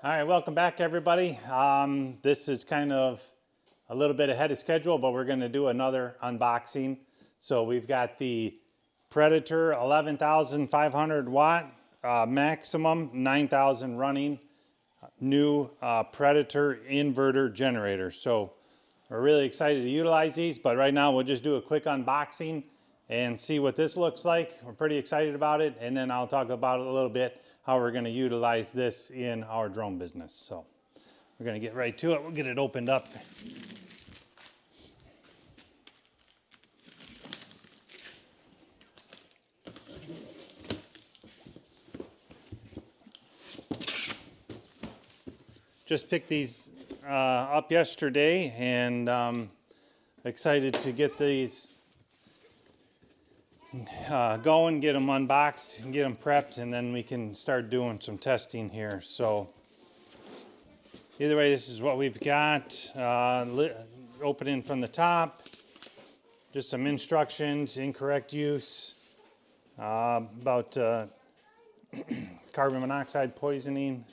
All right, welcome back everybody. This is kind of a little bit ahead of schedule, but we're going to do another unboxing. So we've got the Predator 11,500 watt maximum, 9,000 running new Predator inverter generator. So we're really excited to utilize these, but right now we'll just do a quick unboxing and see what this looks like. We're pretty excited about it, and then I'll talk about it a little bit how we're going to utilize this in our drone business. So we're going to get right to it. We'll get it opened up. Just picked these up yesterday, and excited to get these going, get them unboxed and get them prepped, and then we can start doing some testing here. So either way, this is what we've got. Opening from the top, just some instructions, incorrect use, about carbon monoxide poisoning.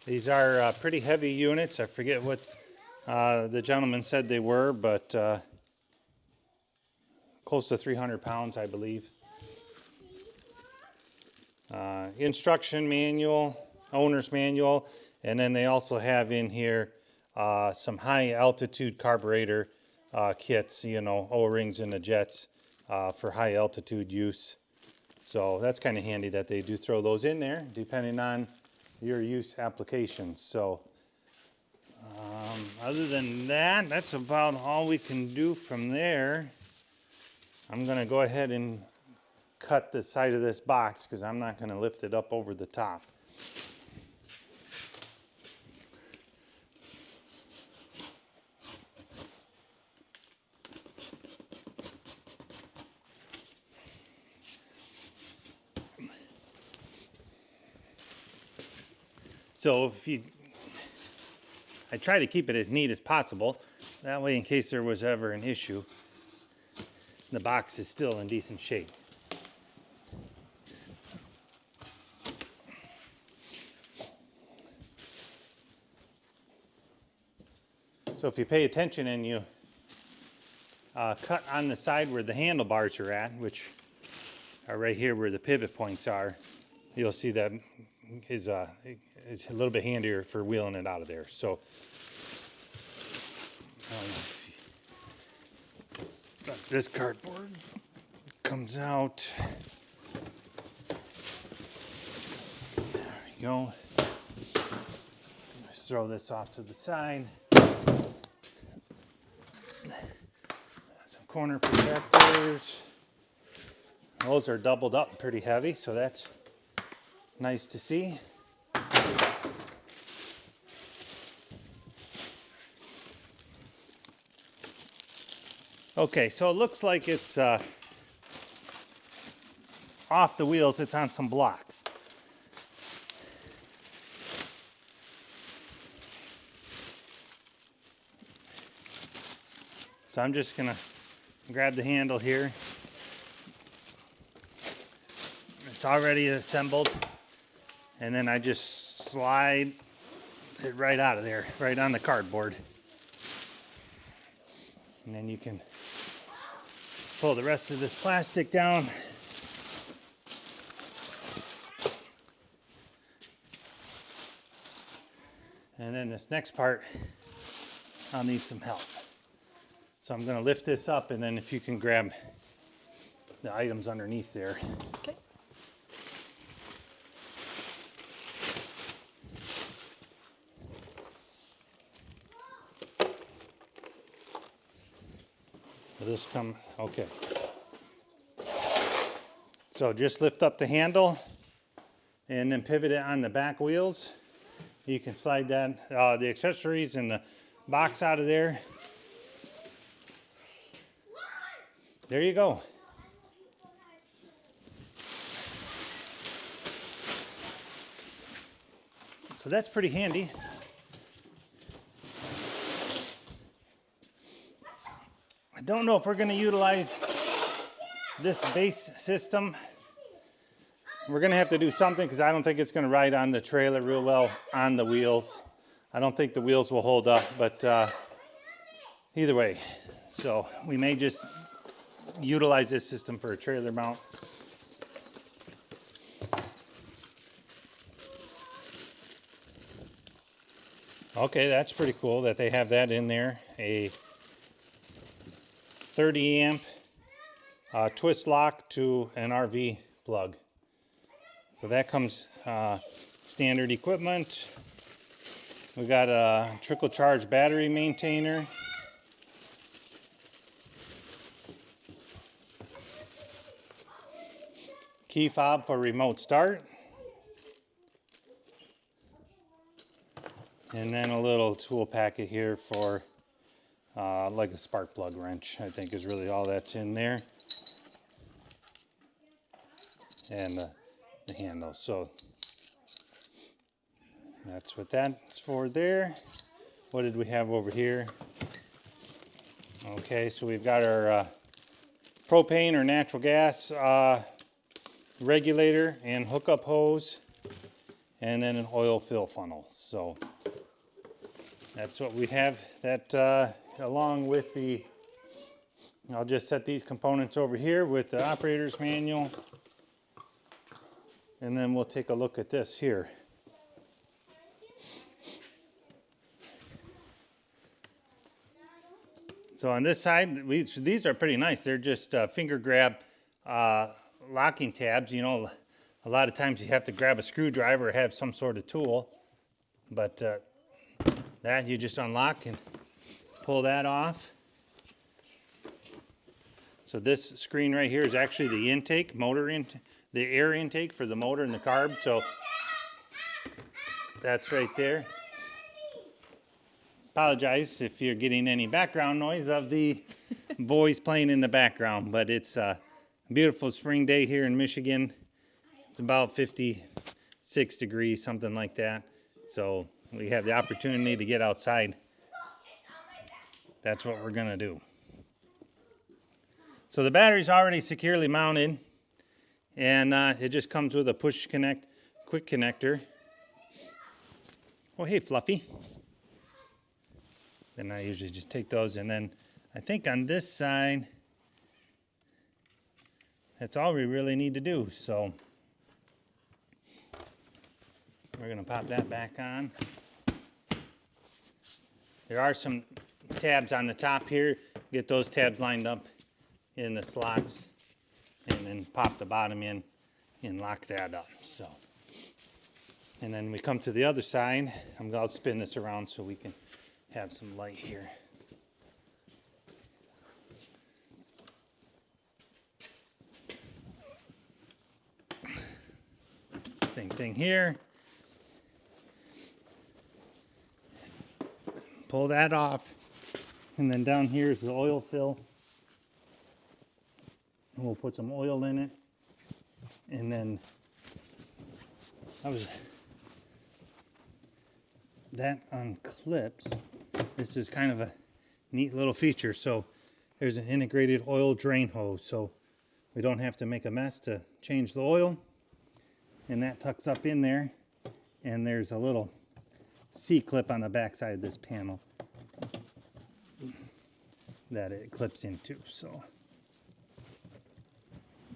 These are pretty heavy units. I forget what the gentleman said they were, but close to 300 pounds, I believe. Instruction manual, owner's manual, and then they also have in here some high altitude carburetor kits, you know, O-rings and the jets for high altitude use. So that's kind of handy that they do throw those in there, depending on your use applications. So other than that, that's about all we can do from there. I'm going to go ahead and cut the side of this box because I'm not going to lift it up over the top. So I try to keep it as neat as possible. That way, in case there was ever an issue, the box is still in decent shape. So if you pay attention and you cut on the side where the handlebars are at, which are right here where the pivot points are, you'll see that is a little bit handier for wheeling it out of there. So this cardboard comes out. There we go. Just throw this off to the side. Some corner protectors. Those are doubled up pretty heavy, so that's nice to see. Okay, so it looks like it's off the wheels. It's on some blocks. So I'm just gonna grab the handle here. It's already assembled, and then I just slide it right out of there, right on the cardboard. And then you can pull the rest of this plastic down. And then this next part, I'll need some help. So I'm going to lift this up, and then if you can grab the items underneath there. Okay. Will this come? Okay. So just lift up the handle and then pivot it on the back wheels. You can slide that, the accessories and the box out of there. There you go. So that's pretty handy. I don't know if we're going to utilize this base system, we're gonna have to do something because I don't think it's gonna ride on the trailer real well on the wheels. I don't think the wheels will hold up, but either way. So we may just utilize this system for a trailer mount. Okay, that's pretty cool that they have that in there. A 30 amp twist lock to an RV plug. So that comes standard equipment. We got a trickle charge battery maintainer. Key fob for remote start. And then a little tool packet here for like a spark plug wrench, I think is really all that's in there. And the handle. So that's what that's for there. What did we have over here? Okay, so we've got our propane or natural gas regulator and hookup hose, and then an oil fill funnel. So that's what we have. That along with the, I'll just set these components over here with the operator's manual, and then we'll take a look at this here. So on this side, these are pretty nice. They're just finger grab locking tabs. You know, a lot of times you have to grab a screwdriver or have some sort of tool, but that you just unlock and pull that off. So this screen right here is actually the intake, the air intake for the motor and the carb. So that's right there. Apologize if you're getting any background noise of the boys playing in the background, but it's a beautiful spring day here in Michigan. It's about 56 degrees, something like that. So we have the opportunity to get outside. That's what we're gonna do. So the battery's already securely mounted, and it just comes with a push connect, quick connector. Oh, hey, Fluffy. Then I usually just take those, and then I think on this side, that's all we really need to do. So we're gonna pop that back on. There are some tabs on the top here. Get those tabs lined up in the slots, and then pop the bottom in and lock that up. So, and then we come to the other side. I'll spin this around so we can have some light here. Same thing here. Pull that off, and then down here is the oil fill. And we'll put some oil in it, and then that unclips. This is kind of a neat little feature. So there's an integrated oil drain hose, so we don't have to make a mess to change the oil. And that tucks up in there, and there's a little C-clip on the back side of this panel that it clips into. So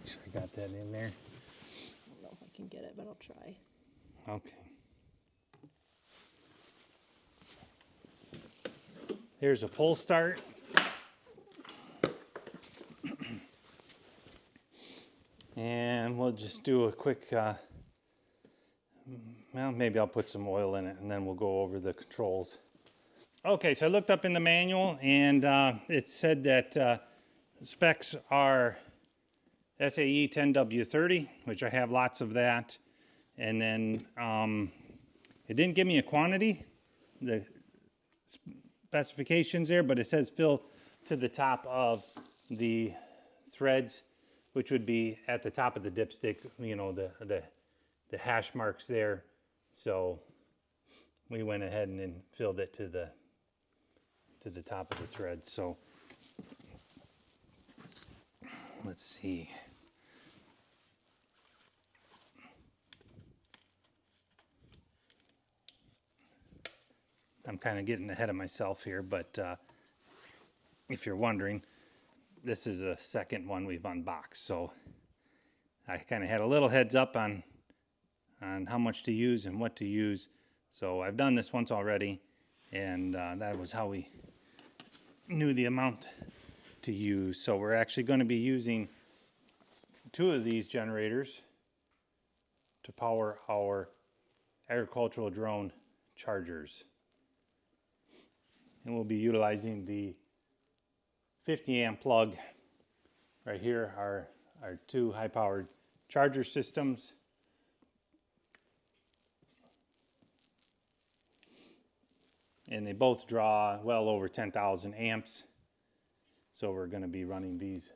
make sure I got that in there. I don't know if I can get it, but I'll try. Okay. Here's a pull start. And we'll just do a quick, well, maybe I'll put some oil in it, and then we'll go over the controls. Okay, so I looked up in the manual, and it said that specs are SAE 10W30, which I have lots of that. And then it didn't give me a quantity, the specifications there, but it says fill to the top of the threads, which would be at the top of the dipstick, you know, the hash marks there. So we went ahead and then filled it to the top of the thread. So let's see. I'm kind of getting ahead of myself here, but if you're wondering, this is a second one we've unboxed. So I kind of had a little heads up on how much to use and what to use. So I've done this once already, and that was how we knew the amount to use. So we're actually going to be using 2 of these generators to power our agricultural drone chargers. And we'll be utilizing the 50 amp plug. Right here are our 2 high-powered charger systems. And they both draw well over 10,000 amps. So we're going to be running these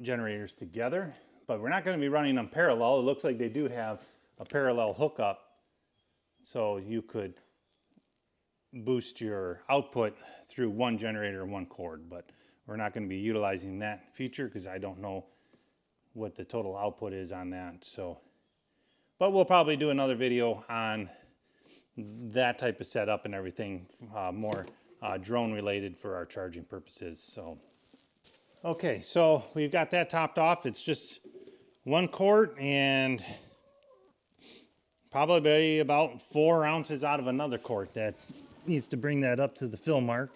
generators together, but we're not going to be running them parallel. It looks like they do have a parallel hookup, so you could boost your output through one generator and one cord, but we're not going to be utilizing that feature because I don't know what the total output is on that. So, but we'll probably do another video on that type of setup and everything, more drone related for our charging purposes. So, okay, so we've got that topped off. It's just 1 quart and probably about 4 ounces out of another quart that needs to bring that up to the fill mark.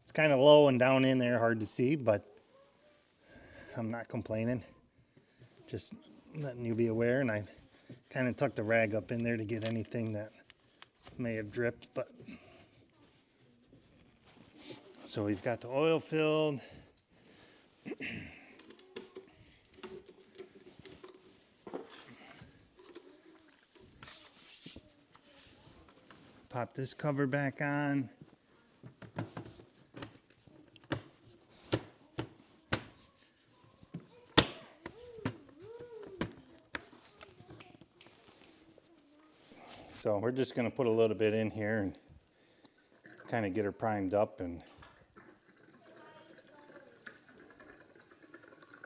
It's kind of low and down in there, hard to see, but I'm not complaining. Just letting you be aware, and I kind of tucked a rag up in there to get anything that may have dripped. But so we've got the oil filled. Pop this cover back on. So we're just going to put a little bit in here and kind of get her primed up and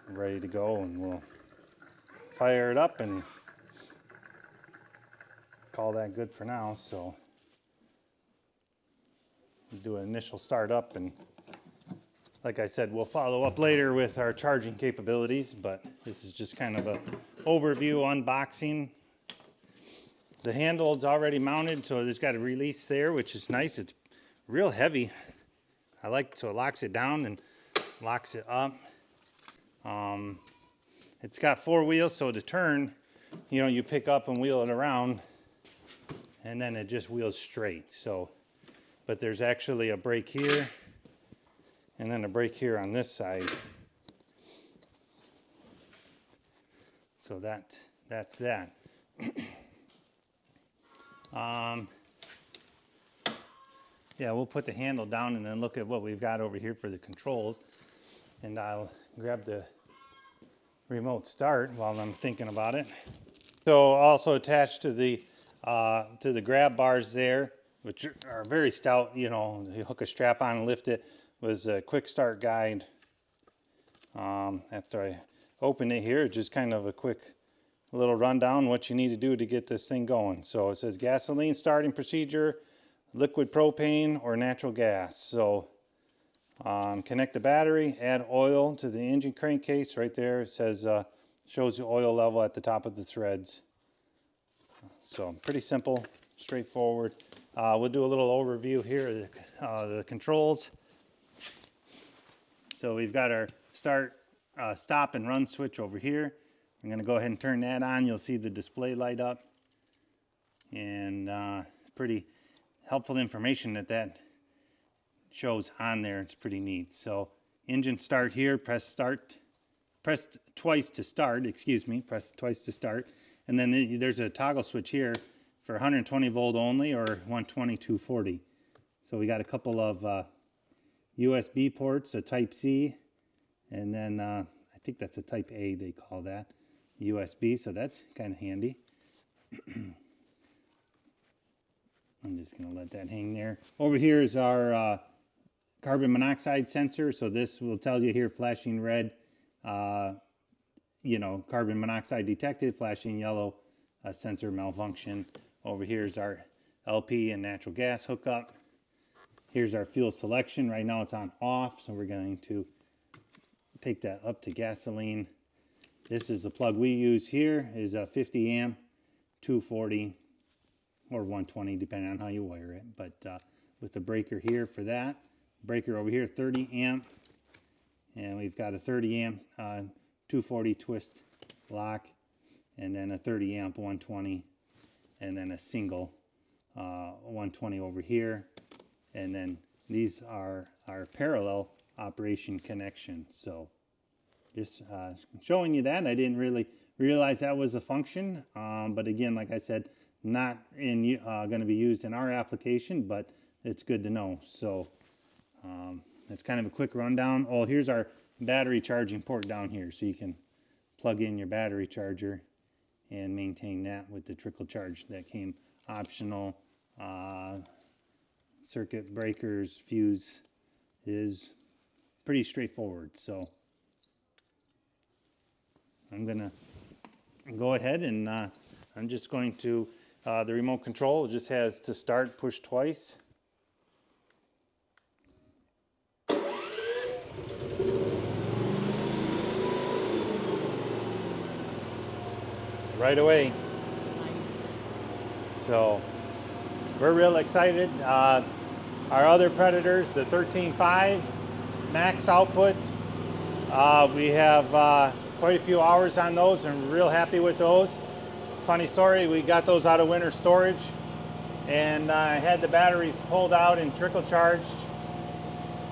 ready to go, and we'll fire it up and call that good for now. So we'll do an initial startup, and like I said, we'll follow up later with our charging capabilities, but this is just kind of an overview unboxing. The handle is already mounted, so there's got a release there, which is nice. It's real heavy. I like, so it locks it down and locks it up. It's got 4 wheels, so to turn, you know, you pick up and wheel it around, and then it just wheels straight. So, but there's actually a brake here, and then a brake here on this side. So that's that. Yeah, we'll put the handle down and then look at what we've got over here for the controls. And I'll grab the remote start while I'm thinking about it. So also attached to the grab bars there, which are very stout, you know, you hook a strap on and lift it, was a quick start guide. After I open it here, just kind of a quick little rundown what you need to do to get this thing going. So it says gasoline starting procedure, liquid propane or natural gas. So connect the battery, add oil to the engine crankcase. Right there it says shows the oil level at the top of the threads. So pretty simple, straightforward. We'll do a little overview here of the controls. So we've got our start, stop and run switch over here. I'm going to go ahead and turn that on. You'll see the display light up, and it's pretty helpful information that shows on there. It's pretty neat. So engine start here, press twice to start, press twice to start. And then there's a toggle switch here for 120 volt only or 120 240. So we got a couple of USB ports, a type C, and then I think that's a type A, they call that, USB, so that's kind of handy. I'm just going to let that hang there. Over here is our carbon monoxide sensor. So this will tell you here, flashing red, you know, carbon monoxide detected, flashing yellow, sensor malfunction. Over here is our LP and natural gas hookup. Here's our fuel selection. Right now it's on off, so we're going to take that up to gasoline. This is the plug we use here, is a 50 amp, 240 or 120 depending on how you wire it. But with the breaker here for that, breaker over here 30 amp, and we've got a 30 amp 240 twist lock, and then a 30 amp 120, and then a single 120 over here. And then these are our parallel operation connection. So just showing you that. I didn't really realize that was a function, but again, like I said, not in going to be used in our application, but it's good to know. So that's kind of a quick rundown. Oh, here's our battery charging port down here, so you can plug in your battery charger and maintain that with the trickle charge that came optional. Circuit breakers, fuse is pretty straightforward. So I'm gonna go ahead and I'm just going to, the remote control just has to start, push twice. Right away. Nice. So we're real excited. Our other Predators, the 13.5 max output, we have quite a few hours on those and real happy with those. Funny story, we got those out of winter storage and I had the batteries pulled out and trickle charged.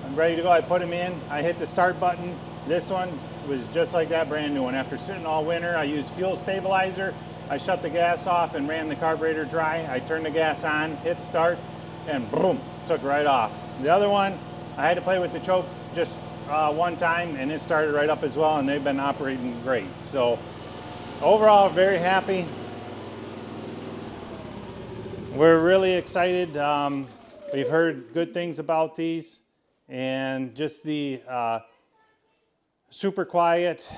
I'm ready to go. I put them in. I hit the start button. This one was just like that, brand new one. After sitting all winter, I used fuel stabilizer. I shut the gas off and ran the carburetor dry. I turned the gas on, hit start, and boom, took right off. The other one, I had to play with the choke just one time and it started right up as well, and they've been operating great. So overall, very happy. We're really excited. We've heard good things about these, and just the super quiet,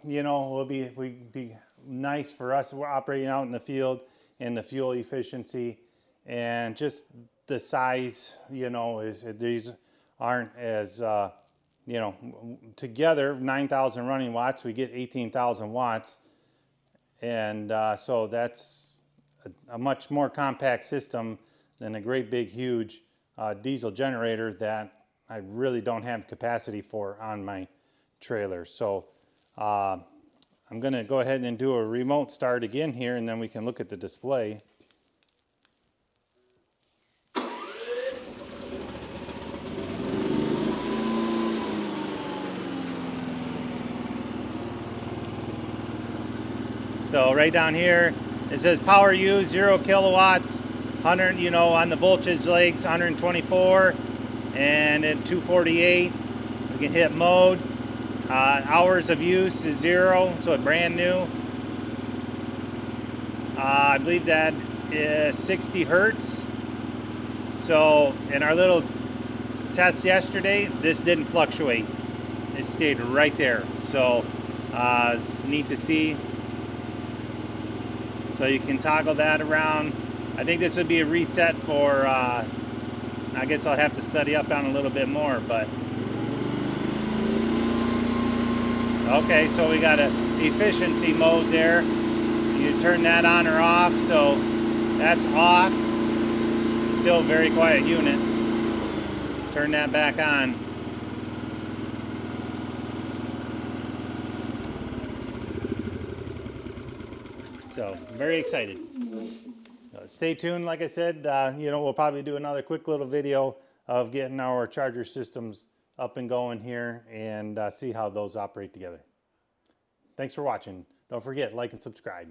you know, will be nice for us. We're operating out in the field, and the fuel efficiency and just the size, you know, these aren't as, you know, together 9,000 running watts, we get 18,000 watts. And so that's a much more compact system than a great big huge diesel generator that I really don't have capacity for on my trailer. So I'm going to go ahead and do a remote start again here, and then we can look at the display. So right down here, it says power used 0 kilowatts, 100, you know, on the voltage legs 124, and at 248 we can hit mode. Hours of use is 0, so it's brand new. I believe that is 60 hertz. So in our little test yesterday, this didn't fluctuate. It stayed right there. So it's neat to see. So you can toggle that around. I think this would be a reset for, I guess I'll have to study up on a little bit more, but. Okay, so we got a efficiency mode there. You turn that on or off, so that's off. Still very quiet unit. Turn that back on. So very excited. Stay tuned. Like I said, you know, we'll probably do another quick little video of getting our charger systems up and going here and see how those operate together. Thanks for watching. Don't forget, like and subscribe.